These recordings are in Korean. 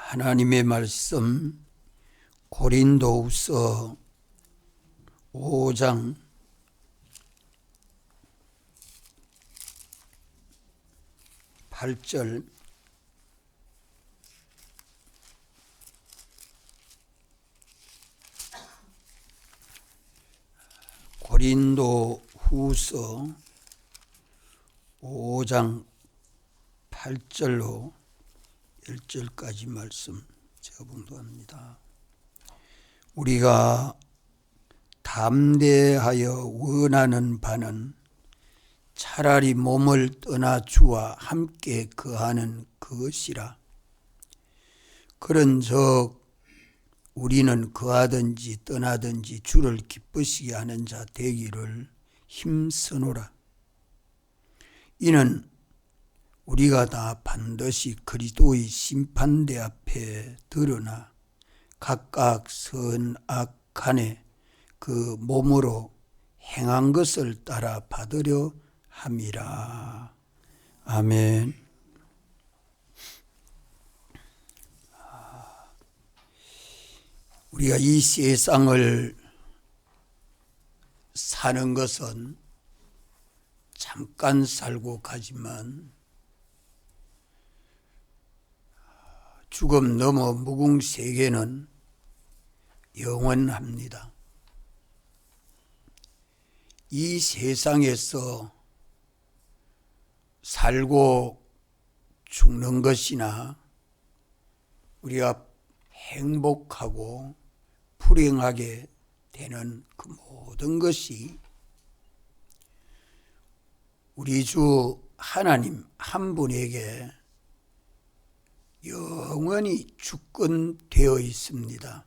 하나님의 말씀 고린도후서 5장 8절 고린도후서 5장 8절로 10절까지 말씀 제가 봉독합니다. 우리가 담대하여 원하는 바는 차라리 몸을 떠나 주와 함께 거하는 것이라. 그런즉 우리는 거하든지 떠나든지 주를 기쁘시게 하는 자 되기를 힘쓰노라. 이는 우리가 다 반드시 그리스도의 심판대 앞에 드러나 각각 선악간에 그 몸으로 행한 것을 따라 받으려 함이라. 아멘. 우리가 이 세상을 사는 것은 잠깐 살고 가지만 죽음 넘어 무궁세계는 영원합니다. 이 세상에서 살고 죽는 것이나 우리가 행복하고 불행하게 되는 그 모든 것이 우리 주 하나님 한 분에게 영원히 주권되어 있습니다.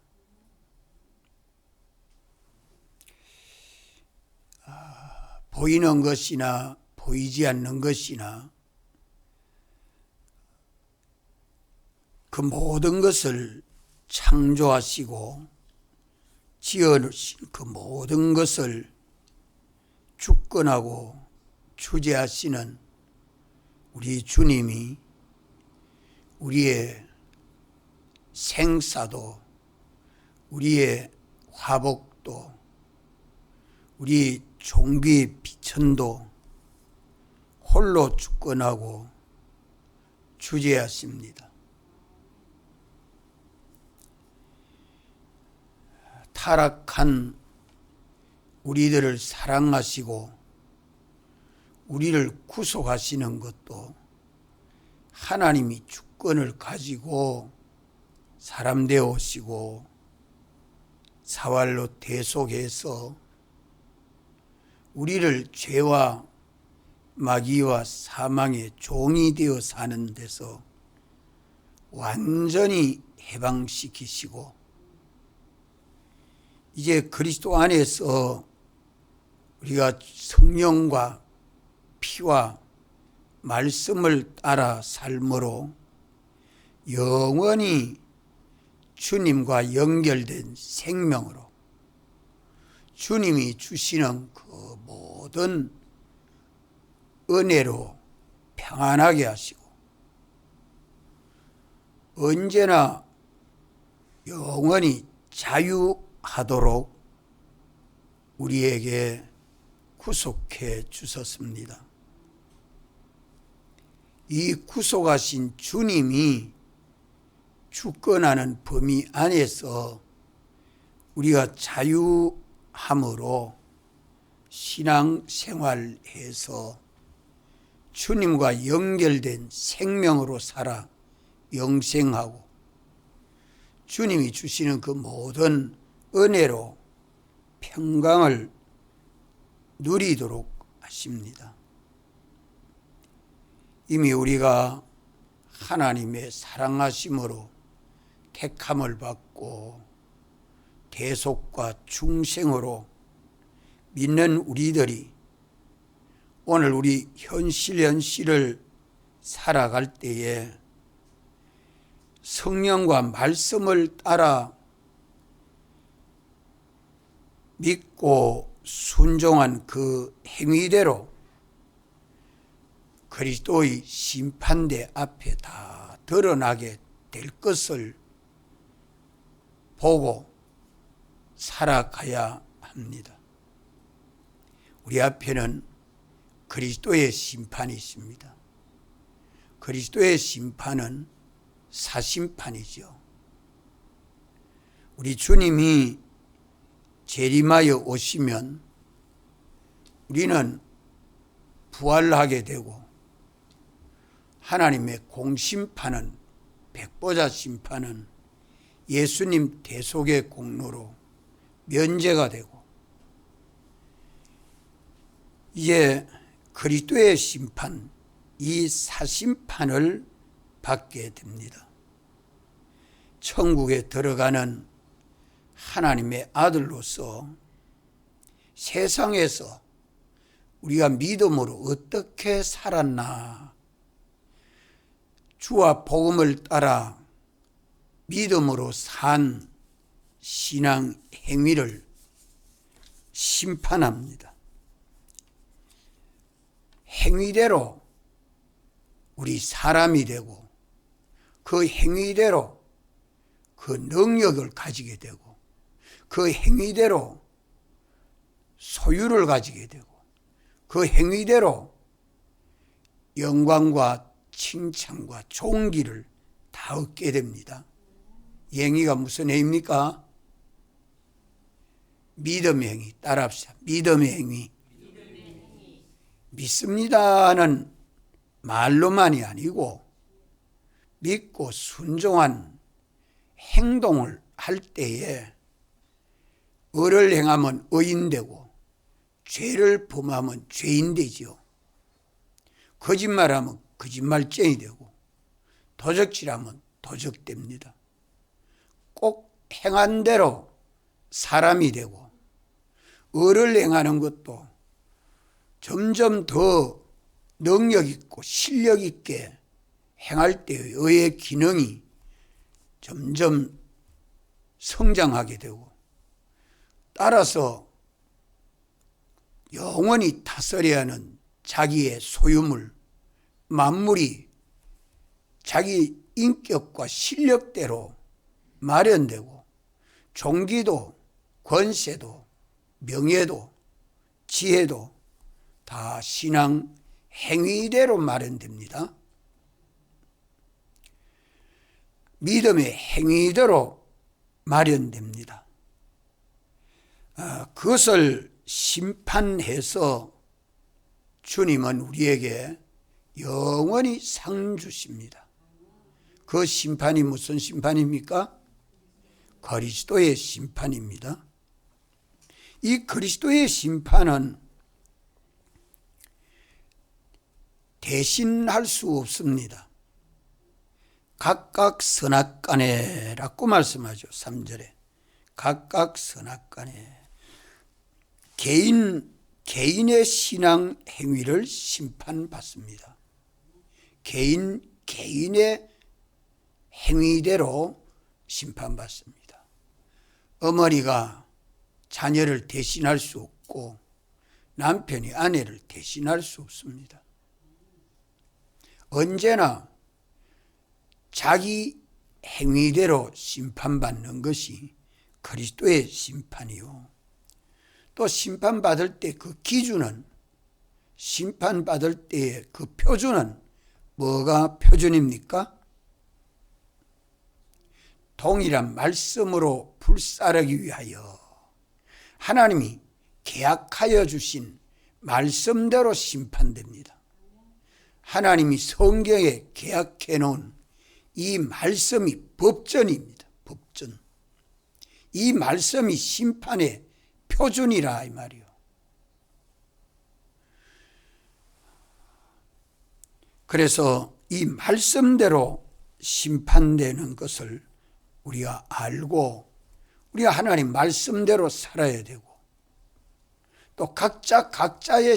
보이는 것이나 보이지 않는 것이나 그 모든 것을 창조하시고 지어놓으신 그 모든 것을 주권하고 주재하시는 우리 주님이 우리의 생사도 우리의 화복도 우리 종기의 비천도 홀로 주권하고 주재하십니다. 타락한 우리들을 사랑하시고 우리를 구속하시는 것도 하나님이 주권을 가지고 사람 되어 오시고 사활로 대속해서 우리를 죄와 마귀와 사망의 종이 되어 사는 데서 완전히 해방시키시고 이제 그리스도 안에서 우리가 성령과 피와 말씀을 따라 삶으로 영원히 주님과 연결된 생명으로 주님이 주시는 그 모든 은혜로 평안하게 하시고 언제나 영원히 자유하도록 우리에게 구속해 주셨습니다. 이 구속하신 주님이 주권하는 범위 안에서 우리가 자유함으로 신앙생활해서 주님과 연결된 생명으로 살아 영생하고 주님이 주시는 그 모든 은혜로 평강을 누리도록 하십니다. 이미 우리가 하나님의 사랑하심으로 택함을 받고 대속과 중생으로 믿는 우리들이 오늘 우리 현실을 살아갈 때에 성령과 말씀을 따라 믿고 순종한 그 행위대로 그리스도의 심판대 앞에 다 드러나게 될 것을 보고 살아가야 합니다. 우리 앞에는 그리스도의 심판이 있습니다. 그리스도의 심판은 사심판이죠. 우리 주님이 재림하여 오시면 우리는 부활하게 되고 하나님의 공심판은, 백보자 심판은 예수님 대속의 공로로 면제가 되고 이제 그리스도의 심판, 이 사심판을 받게 됩니다. 천국에 들어가는 하나님의 아들로서 세상에서 우리가 믿음으로 어떻게 살았나, 주와 복음을 따라 믿음으로 산 신앙 행위를 심판합니다. 행위대로 우리 사람이 되고 그 행위대로 그 능력을 가지게 되고 그 행위대로 소유를 가지게 되고 그 행위대로 영광과 칭찬과 존귀를 다 얻게 됩니다. 이 행위가 무슨 행위입니까? 믿음의 행위. 따라합시다. 믿음의 행위. 믿습니다는 말로만이 아니고 믿고 순종한 행동을 할 때에 의를 행하면 의인되고 죄를 범하면 죄인되지요. 거짓말하면 거짓말쟁이 되고 도적질하면 도적됩니다. 꼭 행한 대로 사람이 되고 의를 행하는 것도 점점 더 능력 있고 실력 있게 행할 때의 의의 기능이 점점 성장하게 되고 따라서 영원히 다스려야 하는 자기의 소유물, 만물이 자기 인격과 실력대로 마련되고 종기도 권세도 명예도 지혜도 다 신앙 행위대로 마련됩니다. 믿음의 행위대로 마련됩니다. 그것을 심판해서 주님은 우리에게 영원히 상 주십니다. 그 심판이 무슨 심판입니까? 그리스도의 심판입니다. 이 그리스도의 심판은 대신할 수 없습니다. 각각 선악간에라고 말씀하죠. 3절에 각각 선악간에 개인의 신앙 행위를 심판받습니다. 개인의 행위대로 심판받습니다. 어머니가 자녀를 대신할 수 없고 남편이 아내를 대신할 수 없습니다. 언제나 자기 행위대로 심판받는 것이 그리스도의 심판이요. 또 심판받을 때 그 기준은, 심판받을 때의 그 표준은 뭐가 표준입니까? 동일한 말씀으로 불사르기 위하여 하나님이 계약하여 주신 말씀대로 심판됩니다. 하나님이 성경에 계약해 놓은 이 말씀이 법전입니다. 법전. 이 말씀이 심판의 표준이라 이 말이요. 그래서 이 말씀대로 심판되는 것을 우리가 알고 우리가 하나님 말씀대로 살아야 되고 또 각자의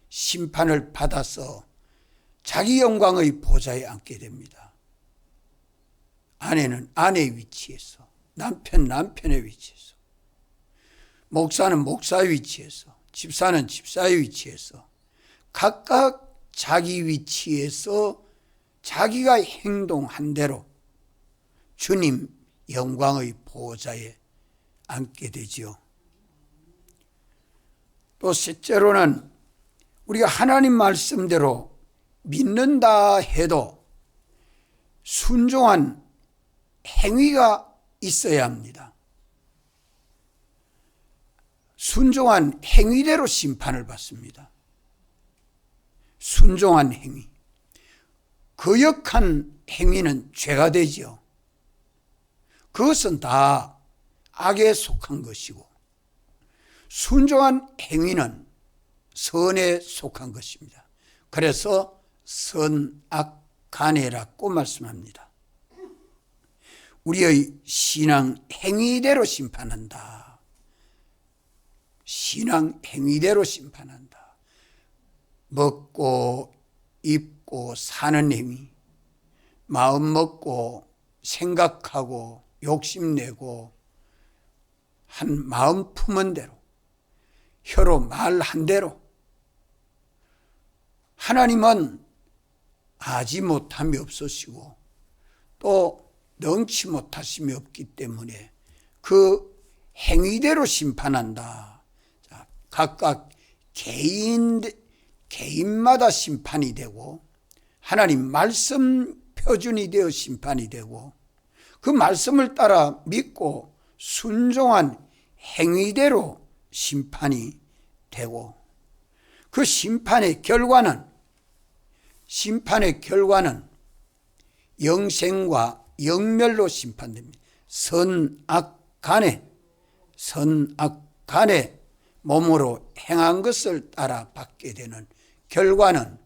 심판을 받아서 자기 영광의 보좌에 앉게 됩니다. 아내는 아내의 위치에서, 남편의 위치에서, 목사는 목사의 위치에서, 집사는 집사의 위치에서 각각 자기 위치에서 자기가 행동한 대로 주님 영광의 보호자에 앉게 되지요. 또 셋째로는 우리가 하나님 말씀대로 믿는다 해도 순종한 행위가 있어야 합니다. 순종한 행위대로 심판을 받습니다. 순종한 행위. 거역한 행위는 죄가 되지요. 그것은 다 악에 속한 것이고 순종한 행위는 선에 속한 것입니다. 그래서 선악간해라고 말씀합니다. 우리의 신앙 행위대로 심판한다. 신앙 행위대로 심판한다. 먹고 입고 사는 행위, 마음 먹고 생각하고 욕심내고 한 마음 품은 대로, 혀로 말한 대로 하나님은 아지 못함이 없으시고 또 능치 못하심이 없기 때문에 그 행위대로 심판한다. 자, 각각 개인마다 심판이 되고 하나님 말씀 표준이 되어 심판이 되고 그 말씀을 따라 믿고 순종한 행위대로 심판이 되고 그 심판의 결과는 영생과 영멸로 심판됩니다. 선악간에 몸으로 행한 것을 따라 받게 되는 결과는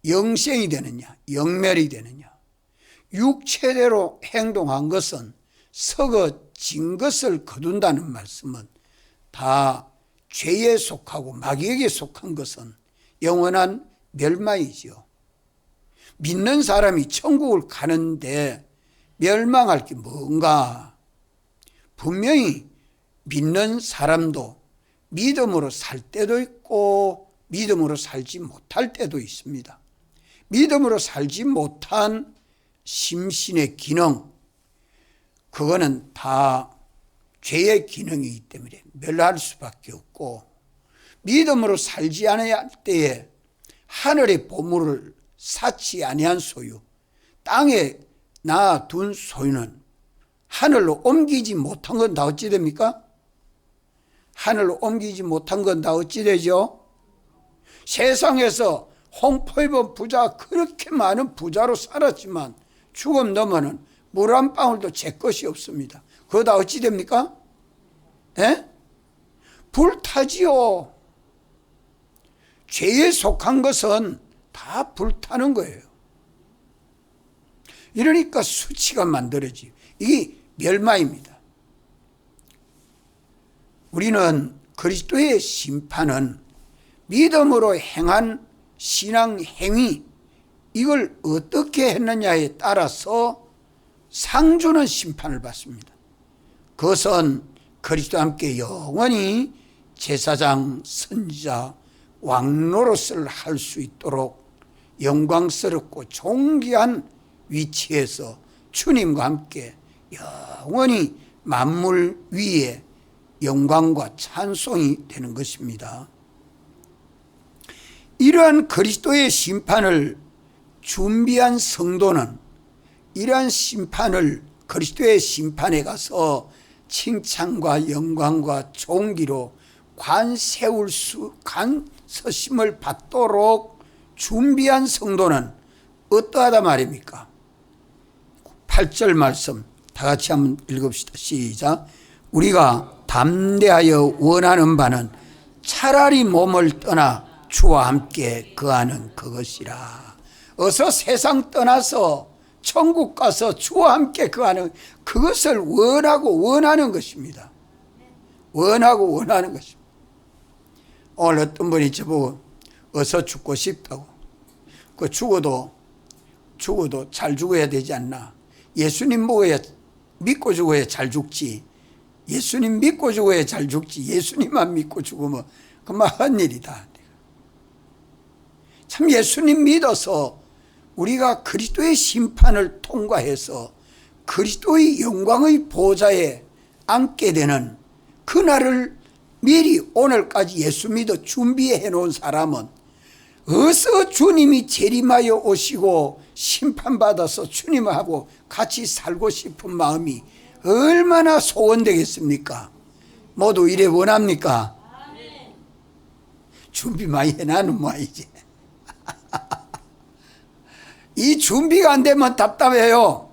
영생이 되느냐 영멸이 되느냐. 육체대로 행동한 것은 썩어진 것을 거둔다는 말씀은 다 죄에 속하고 마귀에게 속한 것은 영원한 멸망이지요. 믿는 사람이 천국을 가는데 멸망할 게 뭔가? 분명히 믿는 사람도 믿음으로 살 때도 있고 믿음으로 살지 못할 때도 있습니다. 믿음으로 살지 못한 심신의 기능, 그거는 다 죄의 기능이기 때문에 멸할 수밖에 없고, 믿음으로 살지 않을 때에 하늘의 보물을 쌓지 아니한 소유, 땅에 놔둔 소유는 하늘로 옮기지 못한 건 다 어찌 됩니까? 하늘로 옮기지 못한 건 다 어찌 되죠? 세상에서 홍포 입은 부자, 그렇게 많은 부자로 살았지만 죽음 넘어는 물 한 방울도 제 것이 없습니다. 그거 다 어찌 됩니까? 예? 불타지요. 죄에 속한 것은 다 불타는 거예요. 이러니까 수치가 만들어지요. 이게 멸망입니다. 우리는 그리스도의 심판은 믿음으로 행한 신앙 행위, 이걸 어떻게 했느냐에 따라서 상 주는 심판을 받습니다. 그것은 그리스도와 함께 영원히 제사장, 선지자, 왕노릇을 할 수 있도록 영광스럽고 존귀한 위치에서 주님과 함께 영원히 만물 위에 영광과 찬송이 되는 것입니다. 이러한 그리스도의 심판을 준비한 성도는 이러한 심판을, 그리스도의 심판에 가서 칭찬과 영광과 존귀로 관서심을 받도록 준비한 성도는 어떠하다 말입니까? 8절 말씀 다 같이 한번 읽읍시다. 시작. 우리가 담대하여 원하는 바는 차라리 몸을 떠나 주와 함께 거하는 그것이라. 어서 세상 떠나서 천국 가서 주와 함께 거하는 그것을 원하는 것입니다. 원하는 것입니다. 오늘 어떤 분이 저보고 어서 죽고 싶다고. 그 죽어도 잘 죽어야 되지 않나. 예수님 믿고 죽어야 잘 죽지. 예수님 믿고 죽어야 잘 죽지. 예수님만 믿고 죽으면 그만 헛일이다. 참 예수님 믿어서 우리가 그리스도의 심판을 통과해서 그리스도의 영광의 보좌에 앉게 되는 그날을 미리 오늘까지 예수 믿어 준비해 놓은 사람은 어서 주님이 재림하여 오시고 심판받아서 주님하고 같이 살고 싶은 마음이 얼마나 소원되겠습니까? 모두 이래 원합니까? 준비 많이 해놔는 모양이지. 이 준비가 안 되면 답답해요.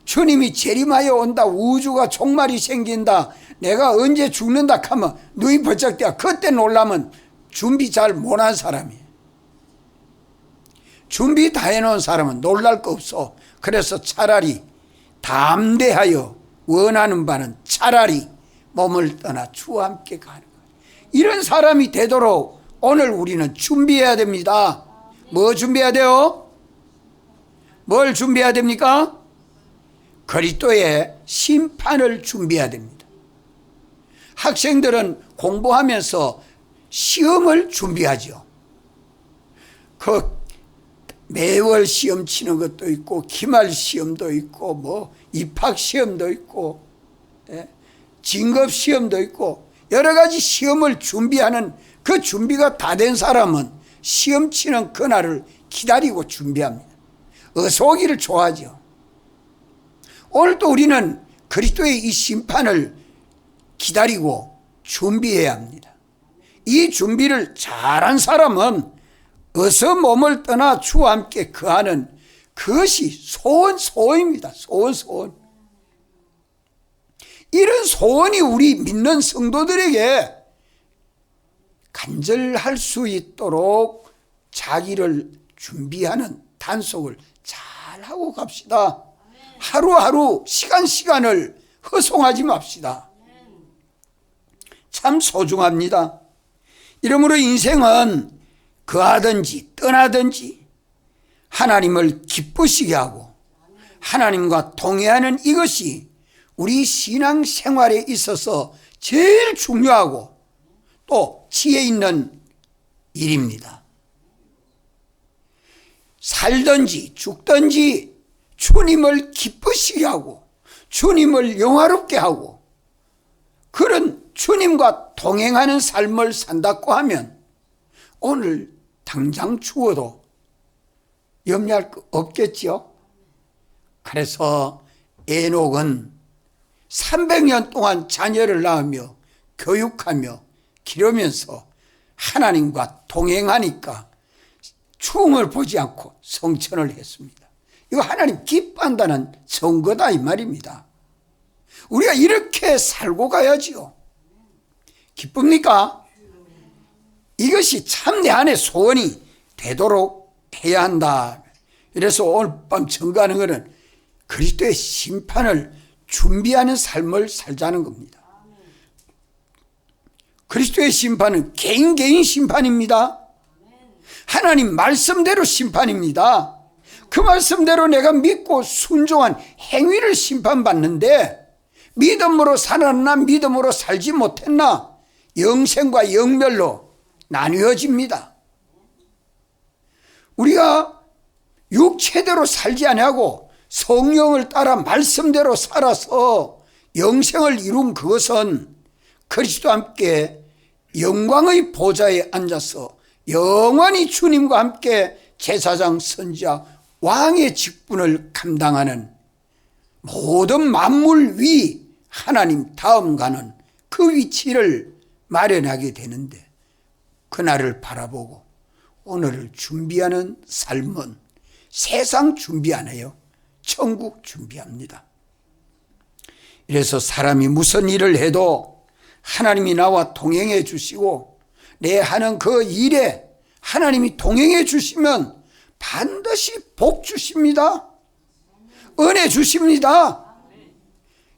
주님이 재림하여 온다, 우주가 종말이 생긴다, 내가 언제 죽는다 하면 눈이 번쩍 뜨야. 그때 놀라면 준비 잘 못한 사람이에요. 준비 다 해놓은 사람은 놀랄 거 없어. 그래서 차라리 담대하여 원하는 바는 차라리 몸을 떠나 주와 함께 가는 거예요. 이런 사람이 되도록 오늘 우리는 준비해야 됩니다. 뭐 준비해야 돼요? 뭘 준비해야 됩니까? 그리스도의 심판을 준비해야 됩니다. 학생들은 공부하면서 시험을 준비하죠. 그 매월 시험 치는 것도 있고 기말 시험도 있고 뭐 입학 시험도 있고 진급 시험도 있고 여러 가지 시험을 준비하는 그 준비가 다 된 사람은 시험 치는 그날을 기다리고 준비합니다. 어서 오기를 좋아하죠. 오늘도 우리는 그리스도의 이 심판을 기다리고 준비해야 합니다. 이 준비를 잘한 사람은 어서 몸을 떠나 주와 함께 거하는 그것이 소원입니다. 소원. 이런 소원이 우리 믿는 성도들에게 간절할 수 있도록 자기를 준비하는 단속을 잘 하고 갑시다. 하루하루 시간을 허송하지 맙시다. 참 소중합니다. 이러므로 인생은 거하든지 떠나든지 하나님을 기쁘시게 하고 하나님과 동행하는 이것이 우리 신앙 생활에 있어서 제일 중요하고 또 지혜 있는 일입니다. 살든지 죽든지 주님을 기쁘시게 하고 주님을 영화롭게 하고 그런 주님과 동행하는 삶을 산다고 하면 오늘 당장 죽어도 염려할 거 없겠지요. 그래서 에녹은 300년 동안 자녀를 낳으며 교육하며 기르면서 하나님과 동행하니까 죽음을 보지 않고 성천을 했습니다. 이거 하나님 기뻐한다는 증거다 이 말입니다. 우리가 이렇게 살고 가야지요. 기쁩니까? 이것이 참 내 안에 소원이 되도록 해야 한다. 그래서 오늘 밤 증거하는 것은 그리스도의 심판을 준비하는 삶을 살자는 겁니다. 그리스도의 심판은 개인 심판입니다. 하나님 말씀대로 심판입니다. 그 말씀대로 내가 믿고 순종한 행위를 심판받는데 믿음으로 살았나 믿음으로 살지 못했나 영생과 영멸로 나뉘어집니다. 우리가 육체대로 살지 아니하고 성령을 따라 말씀대로 살아서 영생을 이룬 그것은 그리스도와 함께 영광의 보좌에 앉아서 영원히 주님과 함께 제사장, 선지자, 왕의 직분을 감당하는 모든 만물 위 하나님 다음 가는 그 위치를 마련하게 되는데 그날을 바라보고 오늘을 준비하는 삶은 세상 준비 안 해요. 천국 준비합니다. 이래서 사람이 무슨 일을 해도 하나님이 나와 동행해 주시고 내 하는 그 일에 하나님이 동행해 주시면 반드시 복 주십니다. 은혜 주십니다.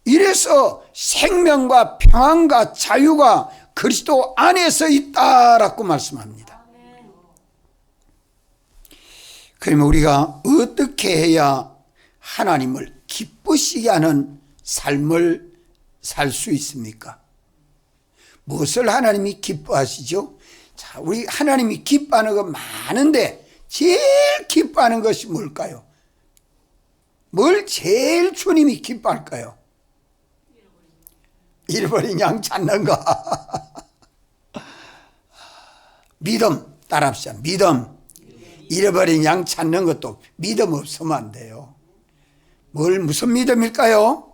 이래서 생명과 평안과 자유가 그리스도 안에서 있다라고 말씀합니다. 그러면 우리가 어떻게 해야 하나님을 기쁘시게 하는 삶을 살 수 있습니까? 무엇을 하나님이 기뻐하시죠? 자, 우리 하나님이 기뻐하는 거 많은데 제일 기뻐하는 것이 뭘까요? 뭘 제일 주님이 기뻐할까요? 잃어버린 양 찾는 거. 믿음 따라합시다. 믿음. 잃어버린 양 찾는 것도 믿음 없으면 안 돼요. 무슨 믿음일까요?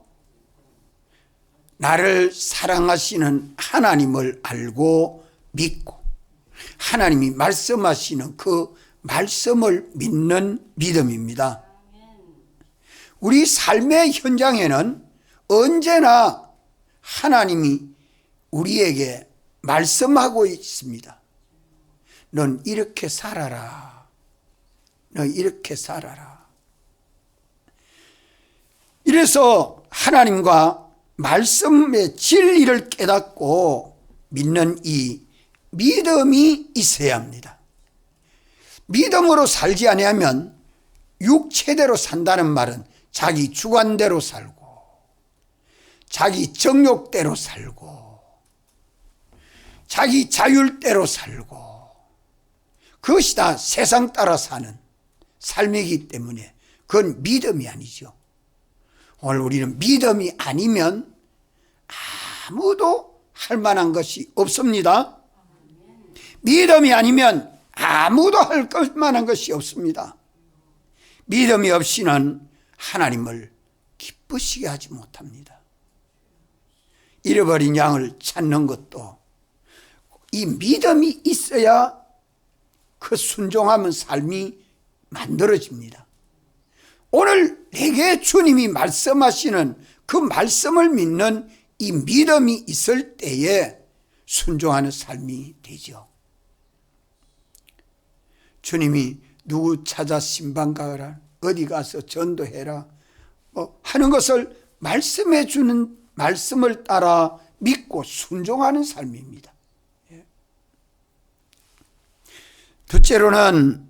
나를 사랑하시는 하나님을 알고 믿고 하나님이 말씀하시는 그 말씀을 믿는 믿음입니다. 우리 삶의 현장에는 언제나 하나님이 우리에게 말씀하고 있습니다. 넌 이렇게 살아라. 넌 이렇게 살아라. 이래서 하나님과 말씀의 진리를 깨닫고 믿는 이 믿음이 있어야 합니다. 믿음으로 살지 아니하면 육체대로 산다는 말은 자기 주관대로 살고 자기 정욕대로 살고 자기 자율대로 살고 그것이 다 세상 따라 사는 삶이기 때문에 그건 믿음이 아니죠. 오늘 우리는 믿음이 아니면 아무도 할 만한 것이 없습니다. 믿음이 아니면 아무도 할 만한 것이 없습니다. 믿음이 없이는 하나님을 기쁘시게 하지 못합니다. 잃어버린 양을 찾는 것도 이 믿음이 있어야 그 순종하는 삶이 만들어집니다. 오늘 내게 주님이 말씀하시는 그 말씀을 믿는 이 믿음이 있을 때에 순종하는 삶이 되죠. 주님이 누구 찾아 신방 가라, 어디 가서 전도해라 하는 것을 말씀해 주는 말씀을 따라 믿고 순종하는 삶입니다. 둘째로는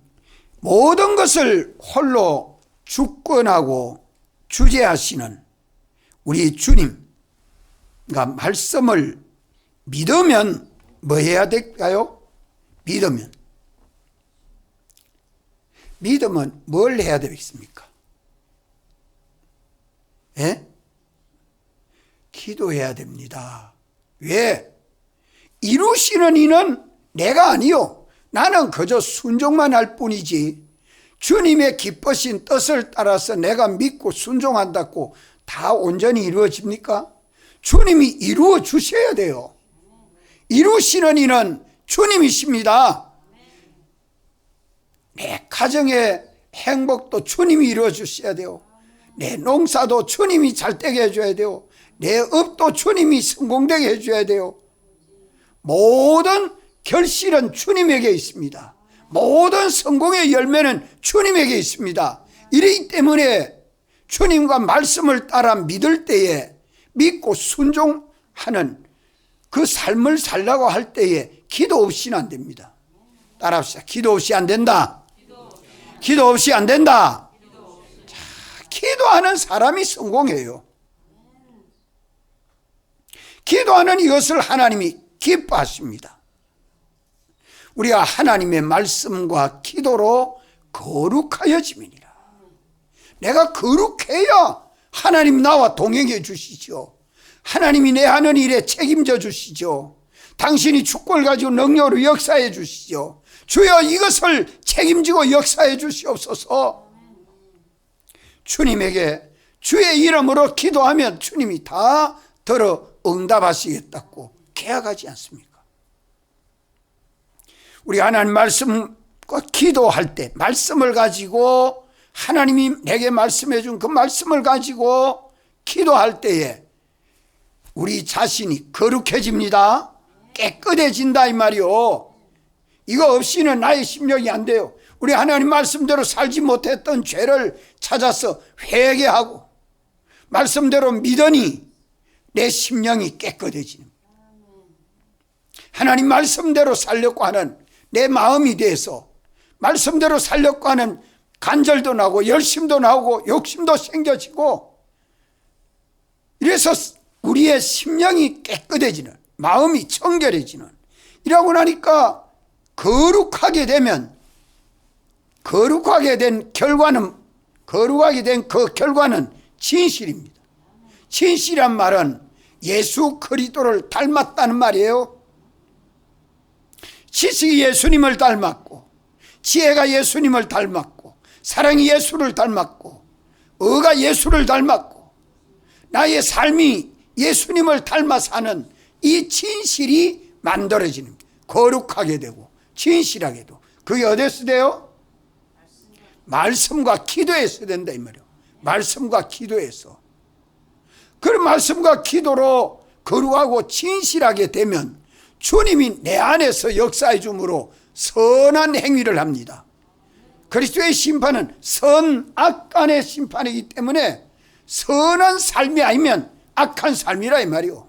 모든 것을 홀로 주권하고 주재하시는 우리 주님, 그러니까 말씀을 믿으면 뭐 해야 될까요? 믿음은 뭘 해야 되겠습니까? 예? 기도해야 됩니다. 왜? 이루시는 이는 내가 아니요. 나는 그저 순종만 할 뿐이지 주님의 기쁘신 뜻을 따라서 내가 믿고 순종한다고 다 온전히 이루어집니까? 주님이 이루어 주셔야 돼요. 이루시는 이는 주님이십니다. 내 가정의 행복도 주님이 이루어 주셔야 돼요. 내 농사도 주님이 잘 되게 해줘야 돼요. 내 업도 주님이 성공되게 해줘야 돼요. 모든 결실은 주님에게 있습니다. 모든 성공의 열매는 주님에게 있습니다. 이러기 때문에 주님과 말씀을 따라 믿을 때에 믿고 순종하는 그 삶을 살라고 할 때에 기도 없이는 안 됩니다. 따라합시다. 기도 없이 안 된다. 기도 없이 안 된다. 자, 기도하는 사람이 성공해요. 기도하는 이것을 하나님이 기뻐하십니다. 우리가 하나님의 말씀과 기도로 거룩하여짐이니라. 내가 거룩해야 하나님 나와 동행해 주시죠. 하나님이 내 하는 일에 책임져 주시죠. 당신이 축복을 가지고 능력으로 역사해 주시죠. 주여 이것을 책임지고 역사해 주시옵소서. 주님에게 주의 이름으로 기도하면 주님이 다 들어 응답하시겠다고 계약하지 않습니까? 우리 하나님 말씀과 기도할 때 말씀을 가지고 하나님이 내게 말씀해 준 그 말씀을 가지고 기도할 때에 우리 자신이 거룩해집니다. 깨끗해진다 이 말이요. 이거 없이는 나의 심령이 안 돼요. 우리 하나님 말씀대로 살지 못했던 죄를 찾아서 회개하고 말씀대로 믿으니 내 심령이 깨끗해지는 하나님 말씀대로 살려고 하는 내 마음이 돼서 말씀대로 살려고 하는 간절도 나고 열심도 나오고 욕심도 생겨지고 이래서 우리의 심령이 깨끗해지는 마음이 청결해지는 이라고 나니까 거룩하게 된 결과는 거룩하게 된 그 결과는 진실입니다. 진실이란 말은 예수 그리스도를 닮았다는 말이에요. 지식이 예수님을 닮았고, 지혜가 예수님을 닮았고, 사랑이 예수를 닮았고, 의가 예수를 닮았고, 나의 삶이 예수님을 닮아 사는 이 진실이 만들어지는 거예요. 거룩하게 되고 진실하게도. 그게 어디서 돼요? 말씀과 기도에서 된다 이 말이에요. 말씀과 기도에서. 그런 말씀과 기도로 거룩하고 진실하게 되면 주님이 내 안에서 역사해 주므로 선한 행위를 합니다. 그리스도의 심판은 선악 간의 심판이기 때문에 선한 삶이 아니면 악한 삶이라 이 말이요.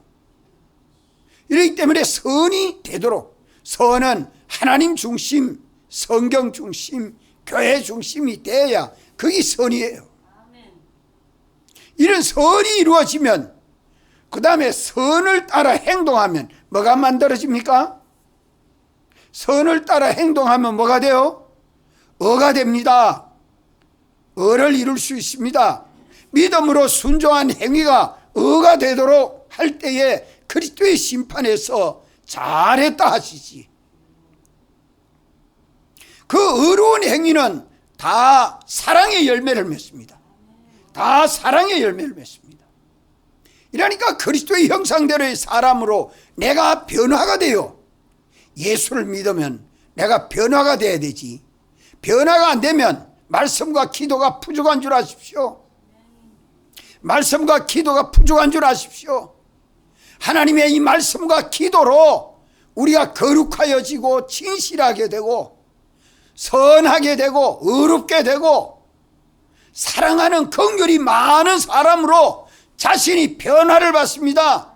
이렇기 때문에 선이 되도록, 선은 하나님 중심, 성경 중심, 교회 중심이 돼야 그게 선이에요. 이런 선이 이루어지면 그 다음에 선을 따라 행동하면 뭐가 만들어집니까? 선을 따라 행동하면 뭐가 돼요? 의가 됩니다. 의를 이룰 수 있습니다. 믿음으로 순종한 행위가 의가 되도록 할 때에 그리스도의 심판에서 잘했다 하시지. 그 의로운 행위는 다 사랑의 열매를 맺습니다. 다 사랑의 열매를 맺습니다. 이러니까 그리스도의 형상대로의 사람으로 내가 변화가 돼요. 예수를 믿으면 내가 변화가 돼야 되지. 변화가 안 되면 말씀과 기도가 부족한 줄 아십시오. 말씀과 기도가 부족한 줄 아십시오. 하나님의 이 말씀과 기도로 우리가 거룩하여지고 진실하게 되고 선하게 되고 의롭게 되고 사랑하는 긍휼이 많은 사람으로 자신이 변화를 받습니다.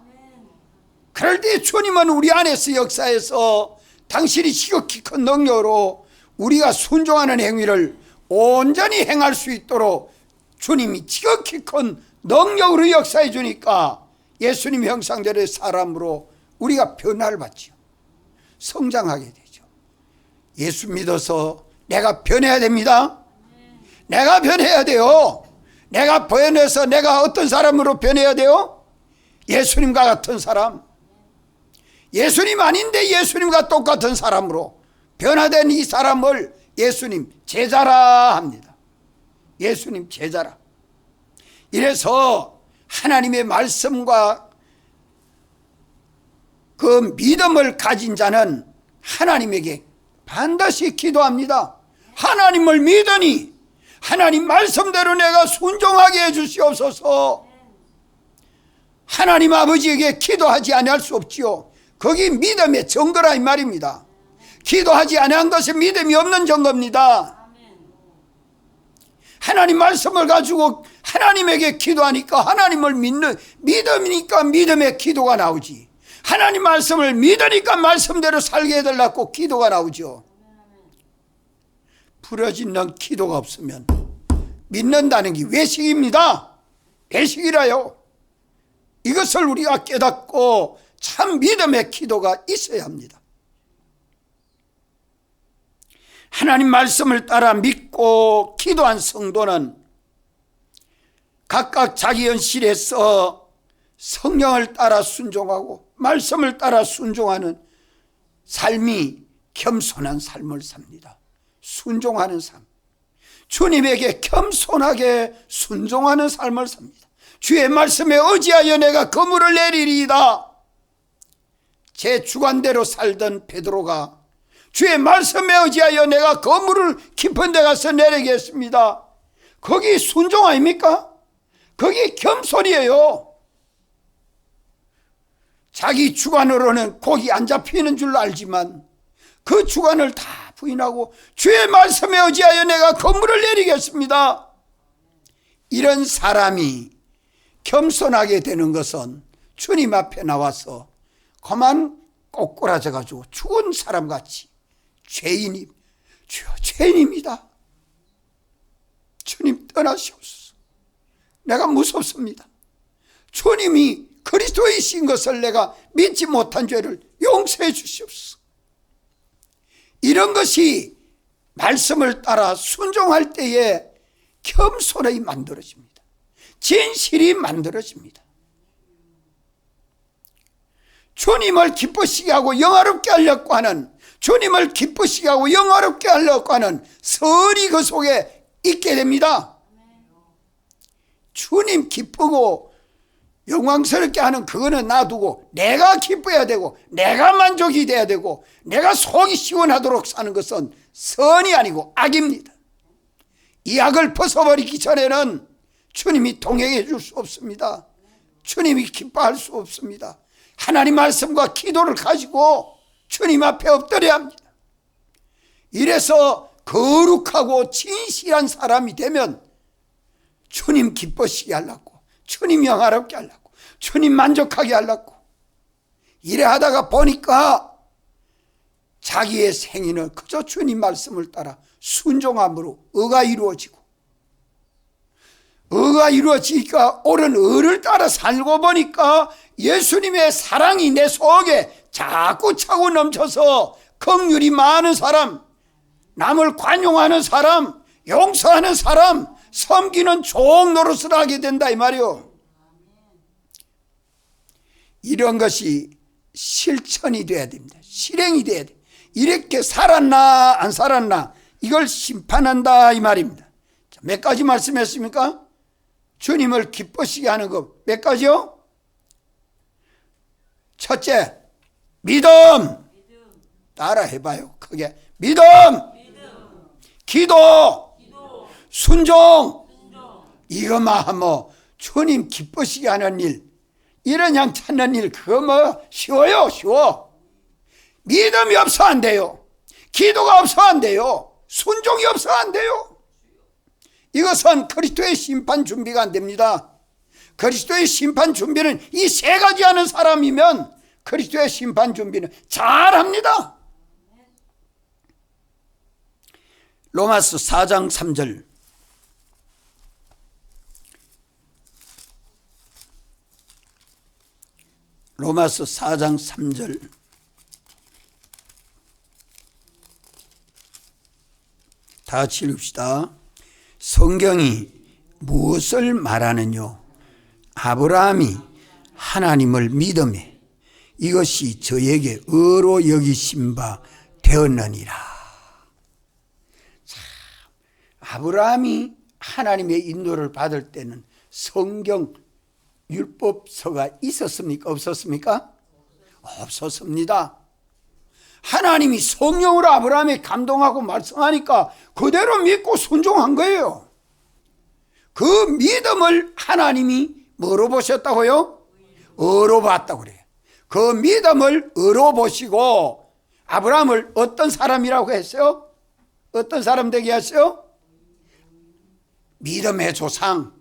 그럴 때 주님은 우리 안에서 역사해서 당신이 지극히 큰 능력으로 우리가 순종하는 행위를 온전히 행할 수 있도록 주님이 지극히 큰 능력으로 역사해 주니까 예수님 형상대로의 사람으로 우리가 변화를 받죠. 성장하게 되죠. 예수 믿어서 내가 변해야 됩니다. 내가 변해야 돼요. 내가 변해서 내가 어떤 사람으로 변해야 돼요? 예수님과 같은 사람. 예수님 아닌데 예수님과 똑같은 사람으로 변화된 이 사람을 예수님 제자라 합니다. 예수님 제자라. 이래서 하나님의 말씀과 그 믿음을 가진 자는 하나님에게 반드시 기도합니다. 하나님을 믿으니 하나님 말씀대로 내가 순종하게 해주시옵소서. 하나님 아버지에게 기도하지 아니할 수 없지요. 거기 믿음의 증거라 이 말입니다. 기도하지 아니한 것은 믿음이 없는 증거입니다. 하나님 말씀을 가지고 하나님에게 기도하니까 하나님을 믿는 믿음이니까 믿음의 기도가 나오지. 하나님 말씀을 믿으니까 말씀대로 살게 해달라고 기도가 나오죠. 부러지는 기도가 없으면 믿는다는 게 외식입니다. 외식이라요. 이것을 우리가 깨닫고 참 믿음의 기도가 있어야 합니다. 하나님 말씀을 따라 믿고 기도한 성도는 각각 자기 현실에서 성령을 따라 순종하고 말씀을 따라 순종하는 삶이 겸손한 삶을 삽니다. 순종하는 삶. 주님에게 겸손하게 순종하는 삶을 삽니다. 주의 말씀에 의지하여 내가 그물을 내리리이다. 제 주관대로 살던 베드로가 주의 말씀에 의지하여 내가 그물을 깊은 데 가서 내리겠습니다. 거기 순종 아닙니까? 거기 겸손이에요. 자기 주관으로는 고기 안 잡히는 줄 알지만 그 주관을 다 부인하고 주의 말씀에 의지하여 내가 그물을 내리겠습니다. 이런 사람이 겸손하게 되는 것은 주님 앞에 나와서 그만 꼬꾸라져 가지고 죽은 사람같이 죄인이 주여 죄인입니다. 주님 떠나시옵소서. 내가 무섭습니다. 주님이 그리스도이신 것을 내가 믿지 못한 죄를 용서해 주시옵소서. 이런 것이 말씀을 따라 순종할 때에 겸손히 만들어집니다. 진실이 만들어집니다. 주님을 기쁘시게 하고 영화롭게 하려고 하는, 주님을 기쁘시게 하고 영화롭게 하려고 하는 선이 그 속에 있게 됩니다. 주님 기쁘고 영광스럽게 하는 그거는 놔두고 내가 기뻐야 되고 내가 만족이 돼야 되고 내가 속이 시원하도록 사는 것은 선이 아니고 악입니다. 이 악을 벗어버리기 전에는 주님이 동행해 줄 수 없습니다. 주님이 기뻐할 수 없습니다. 하나님 말씀과 기도를 가지고 주님 앞에 엎드려야 합니다. 이래서 거룩하고 진실한 사람이 되면 주님 기쁘시게 하려고, 주님 영화롭게 하려고, 주님 만족하게 하려고 이래 하다가 보니까 자기의 생애는 그저 주님 말씀을 따라 순종함으로 의가 이루어지고, 의가 이루어지니까 옳은 의를 따라 살고 보니까 예수님의 사랑이 내 속에 자꾸 차고 넘쳐서 긍휼이 많은 사람, 남을 관용하는 사람, 용서하는 사람, 섬기는 종 노릇을 하게 된다 이 말이요. 이런 것이 실천이 돼야 됩니다. 실행이 돼야 돼. 이렇게 살았나 안 살았나 이걸 심판한다 이 말입니다. 몇 가지 말씀했습니까? 주님을 기쁘시게 하는 것 몇 가지요? 첫째, 믿음. 따라 해봐요. 크게. 믿음. 기도. 순종. 이거만 뭐 주님 기쁘시게 하는 일, 이런 양 찾는 일, 그거 뭐 쉬워요. 쉬워. 믿음이 없어 안 돼요. 기도가 없어 안 돼요. 순종이 없어 안 돼요. 이것은 그리스도의 심판 준비가 안 됩니다. 그리스도의 심판 준비는 이 세 가지 하는 사람이면 그리스도의 심판 준비는 잘합니다. 로마서 4장 3절. 로마서 4장 3절. 다 같이 읽읍시다. 성경이 무엇을 말하느뇨? 아브라함이 하나님을 믿음에 이것이 저에게 의로 여기심 바 되었느니라. 참, 아브라함이 하나님의 인도를 받을 때는 성경 율법서가 있었습니까? 없었습니까? 없었습니다. 하나님이 성령으로 아브라함에 감동하고 말씀하니까 그대로 믿고 순종한 거예요. 그 믿음을 하나님이 뭐로 보셨다고요? 의로 봤다고 그래요. 그 믿음을 의로 보시고 아브라함을 어떤 사람이라고 했어요? 어떤 사람 되게 했어요? 믿음의 조상.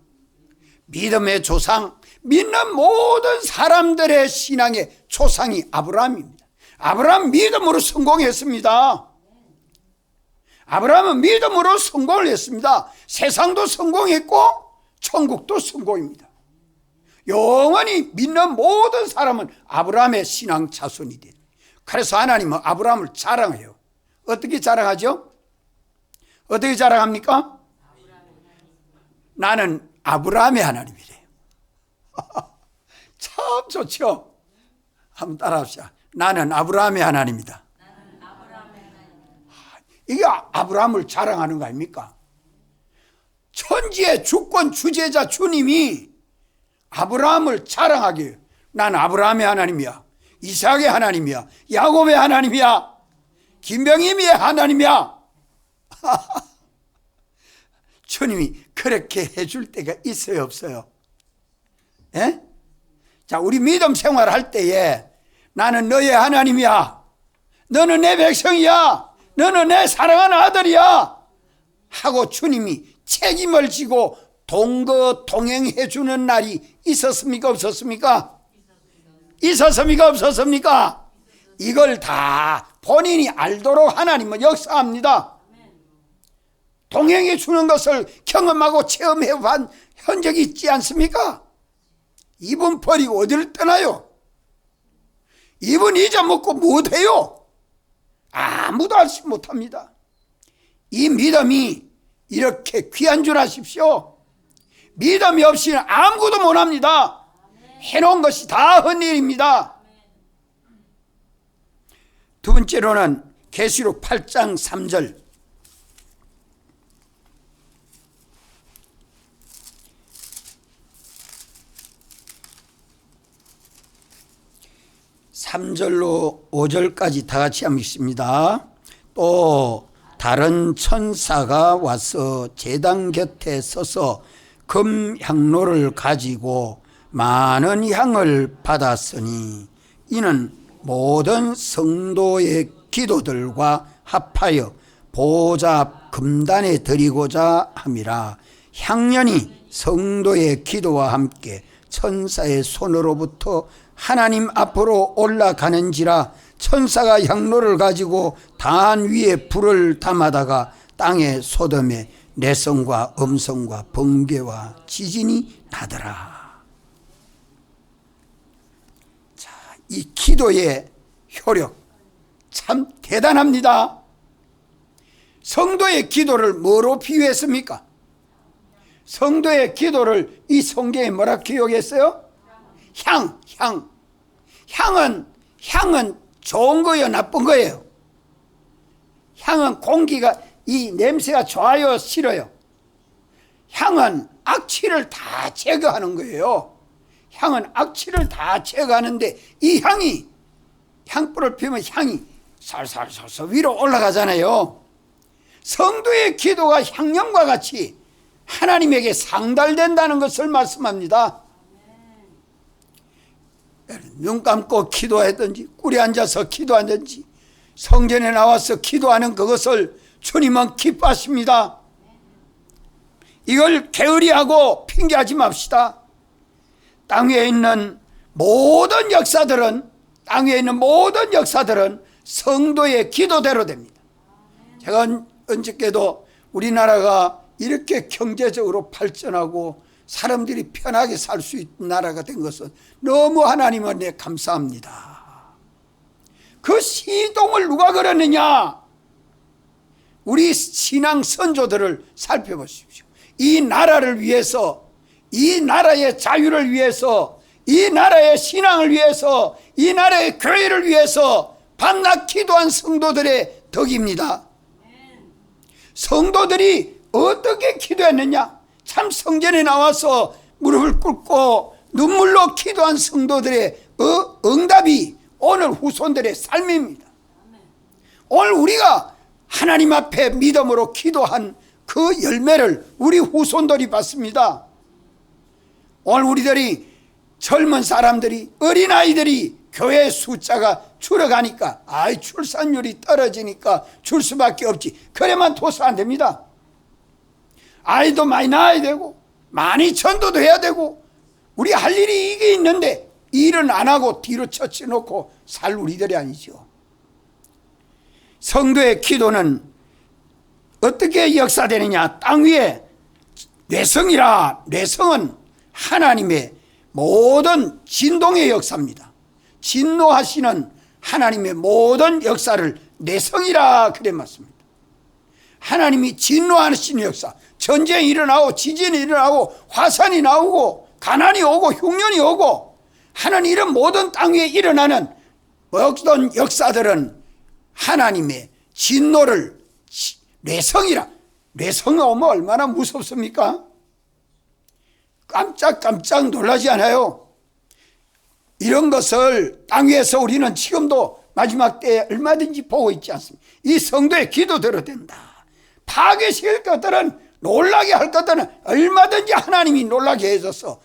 믿음의 조상. 믿는 모든 사람들의 신앙의 조상이 아브라함입니다. 아브라함 믿음으로 성공했습니다. 아브라함은 믿음으로 성공을 했습니다. 세상도 성공했고 천국도 성공입니다. 영원히 믿는 모든 사람은 아브라함의 신앙 자손이 돼요. 그래서 하나님은 아브라함을 자랑해요. 어떻게 자랑하죠? 어떻게 자랑합니까? 나는 아브라함의 하나님이래요. 참 좋죠? 한번 따라합시다. 나는 아브라함의 하나님이다. 이게 아브라함을 자랑하는 거 아닙니까? 천지의 주권 주재자 주님이 아브라함을 자랑하게 해요. 나는 아브라함의 하나님이야. 이삭의 하나님이야. 야곱의 하나님이야. 김병임의 하나님이야. 주님이 그렇게 해줄 때가 있어요, 없어요? 예? 자, 우리 믿음 생활할 때에 나는 너의 하나님이야. 너는 내 백성이야. 너는 내 사랑하는 아들이야. 하고 주님이 책임을 지고 동행해 주는 날이 있었습니까? 없었습니까? 있었습니까? 없었습니까? 이걸 다 본인이 알도록 하나님은 역사합니다. 동행해 주는 것을 경험하고 체험해 본 흔적이 있지 않습니까? 이분 버리고 어디를 떠나요? 이분 잊어먹고 못해요? 아무도 알지 못합니다. 이 믿음이 이렇게 귀한 줄 아십시오. 믿음이 없이는 아무것도 못합니다. 해놓은 것이 다 헛일입니다. 두 번째로는 계시록 8장 3절. (3절로) (5절까지) 다 같이 한번 읽습니다. 또 다른 천사가 와서 제단 곁에 서서 금 향로를 가지고 많은 향을 받았으니 이는 모든 성도의 기도들과 합하여 보좌 앞 금단에 드리고자 함이라. 향연이 성도의 기도와 함께 천사의 손으로부터 하나님 앞으로 올라가는지라. 천사가 향로를 가지고 단 위에 불을 담아다가 땅에 소돔에 내성과 음성과 번개와 지진이 나더라. 자, 이 기도의 효력 참 대단합니다. 성도의 기도를 뭐로 비유했습니까? 성도의 기도를 이 성경에 뭐라 기록했어요? 향은 좋은 거예요, 나쁜 거예요? 향은 공기가 이 냄새가 좋아요, 싫어요? 향은 악취를 다 제거하는 거예요. 향은 악취를 다 제거하는데 이 향이 향불을 피우면 향이 살살살살 위로 올라가잖아요. 성도의 기도가 향연과 같이 하나님에게 상달된다는 것을 말씀합니다. 눈 감고 기도하든지 꿀에 앉아서 기도하든지 성전에 나와서 기도하는 그것을 주님은 기뻐하십니다. 이걸 게으리하고 핑계하지 맙시다. 땅 위에 있는 모든 역사들은 성도의 기도대로 됩니다. 제가 언제께도 우리나라가 이렇게 경제적으로 발전하고 사람들이 편하게 살 수 있는 나라가 된 것은 너무 하나님한테 감사합니다. 그 시동을 누가 걸었느냐? 우리 신앙 선조들을 살펴보십시오. 이 나라를 위해서, 이 나라의 자유를 위해서, 이 나라의 신앙을 위해서, 이 나라의 교회를 위해서 밤낮 기도한 성도들의 덕입니다. 성도들이 어떻게 기도했느냐? 참 성전에 나와서 무릎을 꿇고 눈물로 기도한 성도들의 응답이 오늘 후손들의 삶입니다. 오늘 우리가 하나님 앞에 믿음으로 기도한 그 열매를 우리 후손들이 받습니다. 오늘 우리들이 젊은 사람들이, 어린아이들이 교회 숫자가 줄어가니까 출산율이 떨어지니까 줄 수밖에 없지. 그래만 둬서 안 됩니다. 아이도 많이 낳아야 되고 많이 전도도 해야 되고 우리 할 일이 이게 있는데 일은 안 하고 뒤로 처치놓고 살 우리들이 아니죠. 성도의 기도는 어떻게 역사되느냐? 땅 위에 뇌성이라. 뇌성은 하나님의 모든 진동의 역사입니다. 진노하시는 하나님의 모든 역사를 뇌성이라 그래 맞습니다. 하나님이 진노하시는 역사, 전쟁이 일어나고 지진이 일어나고 화산이 나오고 가난이 오고 흉년이 오고 하는 이런 모든 땅 위에 일어나는 모든 역사들은 하나님의 진노를 뇌성이라. 뇌성이 오면 얼마나 무섭습니까? 깜짝 놀라지 않아요? 이런 것을 땅 위에서 우리는 지금도 마지막 때에 얼마든지 보고 있지 않습니까? 이 성도의 기도대로 된다. 파괴시킬 것들은, 놀라게 할 것들은 얼마든지 하나님이 놀라게 해줘서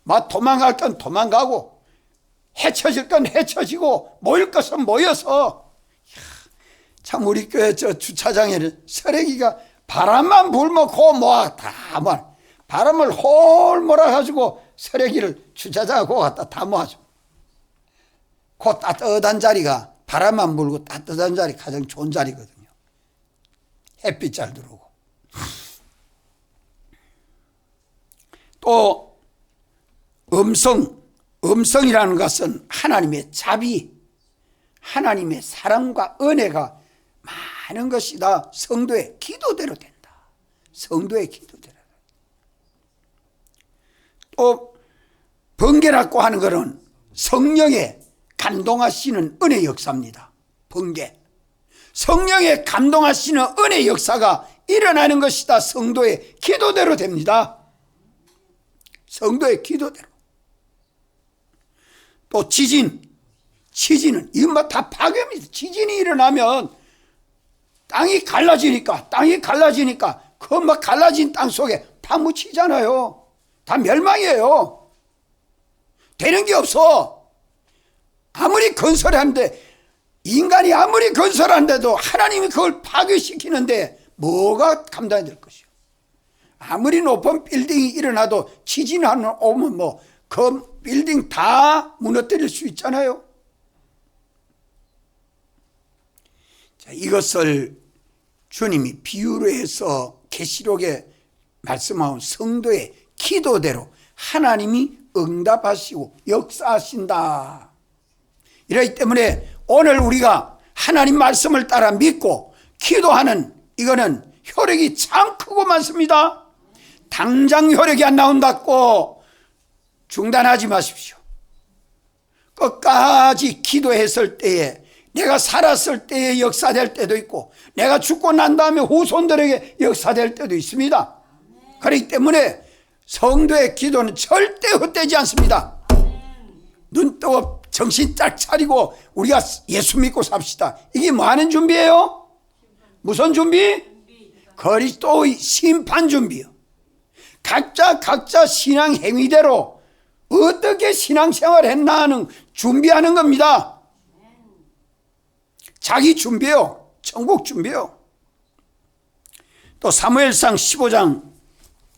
막 도망갈 건 도망가고 헤쳐질 건 헤쳐지고 모일 것은 모여서. 참 우리 교회 저 주차장에 쓰레기가 바람만 불면 그 모아 다 모아. 바람을 홀 몰아가지고 쓰레기를 주차장에 그 갖다 다 모아줘. 그 따뜻한 자리가, 바람만 불고 따뜻한 자리 가장 좋은 자리거든요. 햇빛 잘 들어오고. 또 음성이라는 것은 하나님의 자비, 하나님의 사랑과 은혜가 많은 것이다. 성도의 기도대로 된다. 성도의 기도대로. 또 번개라고 하는 것은 성령의 감동하시는 은혜 역사입니다. 번개. 성령의 감동하시는 은혜 역사가 일어나는 것이다. 성도의 기도대로 됩니다. 성도의 기도대로. 또 지진은 이건 뭐 다 파괴입니다. 지진이 일어나면 땅이 갈라지니까 그 막 갈라진 땅 속에 파묻히잖아요. 다 멸망이에요. 되는 게 없어. 아무리 건설하는데, 인간이 아무리 건설하는데도 하나님이 그걸 파괴시키는데 뭐가 감당이 될 것이요. 아무리 높은 빌딩이 일어나도 지진 하나 오면 뭐 그 빌딩 다 무너뜨릴 수 있잖아요. 자, 이것을 주님이 비유로 해서 계시록에 말씀하온 성도의 기도대로 하나님이 응답하시고 역사하신다. 이러기 때문에 오늘 우리가 하나님 말씀을 따라 믿고 기도하는 이거는 효력이 참 크고 많습니다. 당장 효력이 안 나온다고 중단하지 마십시오. 끝까지 기도했을 때에, 내가 살았을 때에 역사될 때도 있고, 내가 죽고 난 다음에 후손들에게 역사될 때도 있습니다. 그렇기 때문에 성도의 기도는 절대 헛되지 않습니다. 눈 뜨고 정신 딱 차리고 우리가 예수 믿고 삽시다. 이게 뭐 하는 준비예요? 무슨 준비? 그리스도의 심판 준비요. 각자 신앙 행위대로 어떻게 신앙생활을 했나 하는 준비하는 겁니다. 자기 준비요. 천국 준비요. 또 사무엘상 15장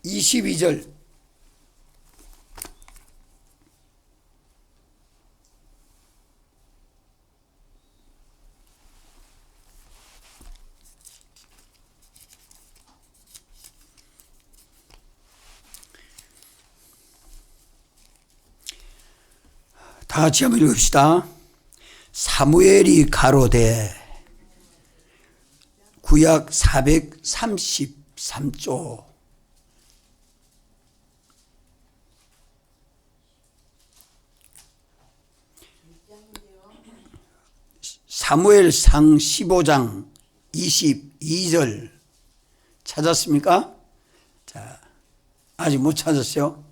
22절. 다 같이 한번 읽읍시다. 사무엘이 가로되, 구약 433조. 사무엘상 15장 22절 찾았습니까? 자, 아직 못 찾았어요?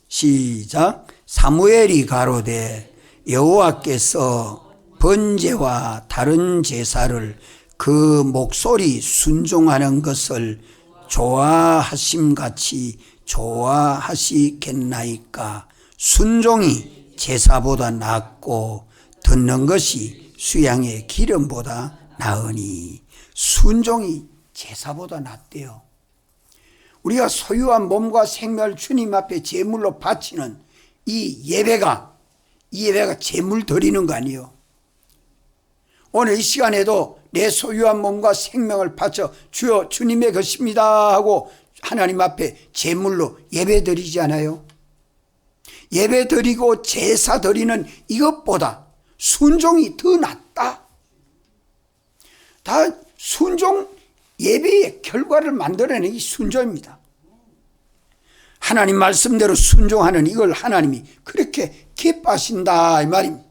시작. 사무엘이 가로되, 여호와께서 번제와 다른 제사를 그 목소리 순종하는 것을 좋아하심같이 좋아하시겠나이까. 순종이 제사보다 낫고 듣는 것이 수양의 기름보다 나으니. 순종이 제사보다 낫대요. 우리가 소유한 몸과 생명을 주님 앞에 제물로 바치는 이 예배가 제물 드리는 거 아니에요. 오늘 이 시간에도 내 소유한 몸과 생명을 바쳐 주여 주님의 것입니다 하고 하나님 앞에 제물로 예배 드리지 않아요? 예배 드리고 제사 드리는 이것보다 순종이 더 낫다. 다 순종, 예배의 결과를 만들어내기 순종입니다. 하나님 말씀대로 순종하는 이걸 하나님이 그렇게 기뻐하신다 이 말입니다.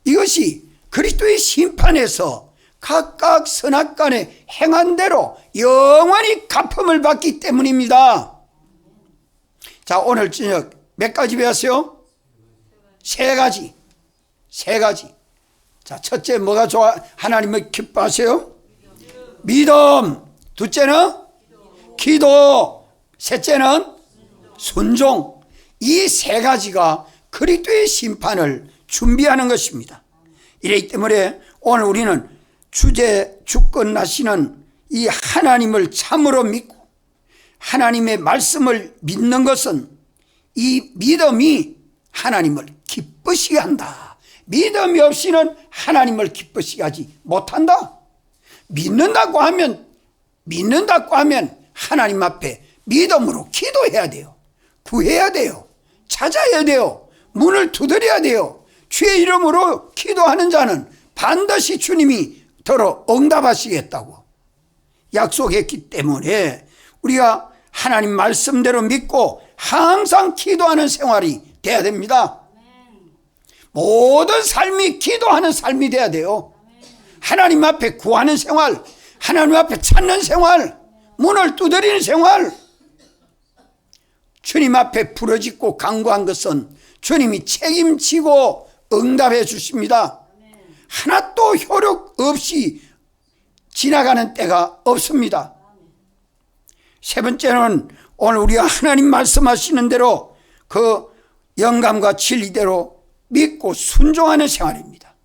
이것이 그리스도의 심판에서 각각 선악간에 행한 대로 영원히 갚음을 받기 때문입니다. 자, 오늘 저녁 몇 가지 배웠어요? 세 가지. 자, 첫째 뭐가 좋아? 하나님을 기뻐하세요? 믿음. 둘째는 기도. 셋째는 순종. 이 세 가지가 그리스도의 심판을 준비하는 것입니다. 이렇기 때문에 오늘 우리는 주권하시는 이 하나님을 참으로 믿고 하나님의 말씀을 믿는 것은 이 믿음이 하나님을 기쁘시게 한다. 믿음이 없이는 하나님을 기쁘시게 하지 못한다. 믿는다고 하면 하나님 앞에 믿음으로 기도해야 돼요. 구해야 돼요. 찾아야 돼요. 문을 두드려야 돼요. 주의 이름으로 기도하는 자는 반드시 주님이 들어 응답하시겠다고 약속했기 때문에 우리가 하나님 말씀대로 믿고 항상 기도하는 생활이 돼야 됩니다. 모든 삶이 기도하는 삶이 돼야 돼요. 하나님 앞에 구하는 생활, 하나님 앞에 찾는 생활, 문을 두드리는 생활. 주님 앞에 부르짖고 간구한 것은 주님이 책임지고 응답해 주십니다. 하나도 효력 없이 지나가는 때가 없습니다. 세 번째는 오늘 우리가 하나님 말씀하시는 대로 그 영감과 진리대로 믿고 순종하는 생활입니다.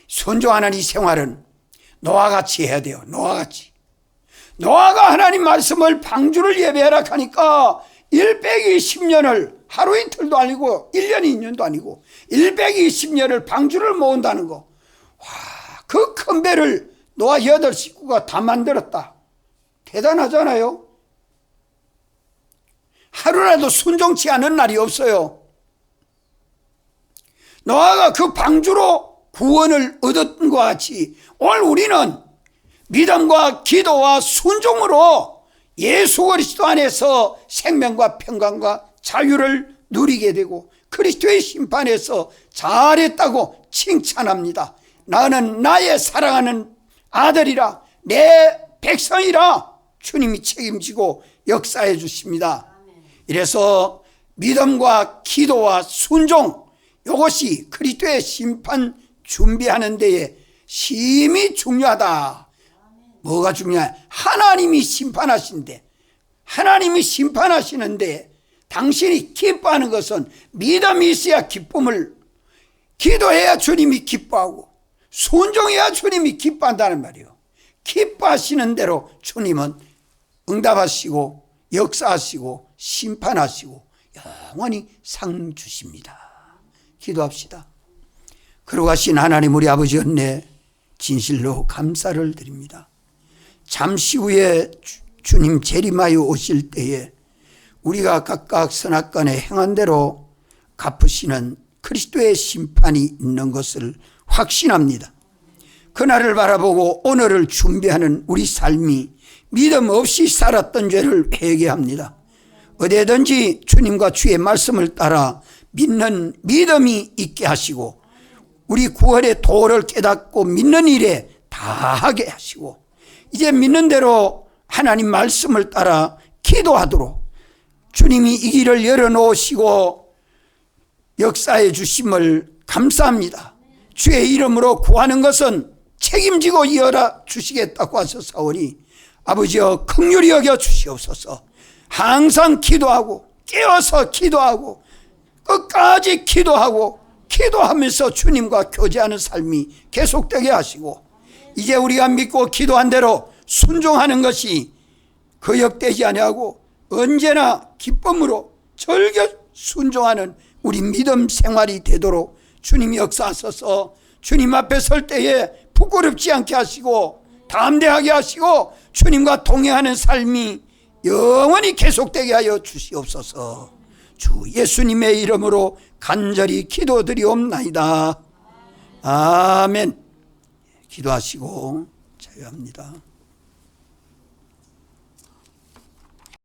순종하는 이 생활은 노아와 같이 해야 돼요. 노아와 같이. 노아가 하나님 말씀을 방주를 예배하라 하니까 120년을 하루 이틀도 아니고 1년 2년도 아니고 120년을 방주를 모은다는 거. 와, 그 큰 배를 노아 8식구가 다 만들었다. 대단하잖아요. 하루라도 순종치 않은 날이 없어요. 노아가 그 방주로 구원을 얻었던 것 같이 오늘 우리는 믿음과 기도와 순종으로 예수 그리스도 안에서 생명과 평강과 자유를 누리게 되고 그리스도의 심판에서 잘했다고 칭찬합니다. 나는 나의 사랑하는 아들이라 내 백성이라 주님이 책임지고 역사해 주십니다. 이래서 믿음과 기도와 순종, 이것이 그리스도의 심판 준비하는 데에 심히 중요하다. 뭐가 중요해? 하나님이 심판하시는데, 하나님이 심판하시는데 당신이 기뻐하는 것은 믿음이 있어야 기쁨을, 기도해야 주님이 기뻐하고 순종해야 주님이 기뻐한다는 말이에요. 기뻐하시는 대로 주님은 응답하시고 역사하시고 심판하시고 영원히 상 주십니다. 기도합시다. 거룩하신 하나님 우리 아버지 은혜 진실로 감사를 드립니다. 잠시 후에 주님 재림하여 오실 때에 우리가 각각 선악간에 행한 대로 갚으시는 그리스도의 심판이 있는 것을 확신합니다. 그날을 바라보고 오늘을 준비하는 우리 삶이 믿음 없이 살았던 죄를 회개합니다. 어디든지 주님과 주의 말씀을 따라 믿는 믿음이 있게 하시고 우리 구원의 도를 깨닫고 믿는 일에 다하게 하시고 이제 믿는 대로 하나님 말씀을 따라 기도하도록 주님이 이 길을 열어놓으시고 역사해 주심을 감사합니다. 주의 이름으로 구하는 것은 책임지고 이어라 주시겠다고 하셨사오니 아버지여 긍휼히 여겨 주시옵소서. 항상 기도하고 깨어서 기도하고 끝까지 기도하고 기도하면서 주님과 교제하는 삶이 계속되게 하시고 이제 우리가 믿고 기도한 대로 순종하는 것이 거역되지 아니하고 언제나 기쁨으로 절겨 순종하는 우리 믿음 생활이 되도록 주님이 역사하셔서 주님 앞에 설 때에 부끄럽지 않게 하시고 담대하게 하시고 주님과 동행하는 삶이 영원히 계속되게 하여 주시옵소서. 주 예수님의 이름으로 간절히 기도드리옵나이다. 아멘. 기도하시고 자유합니다.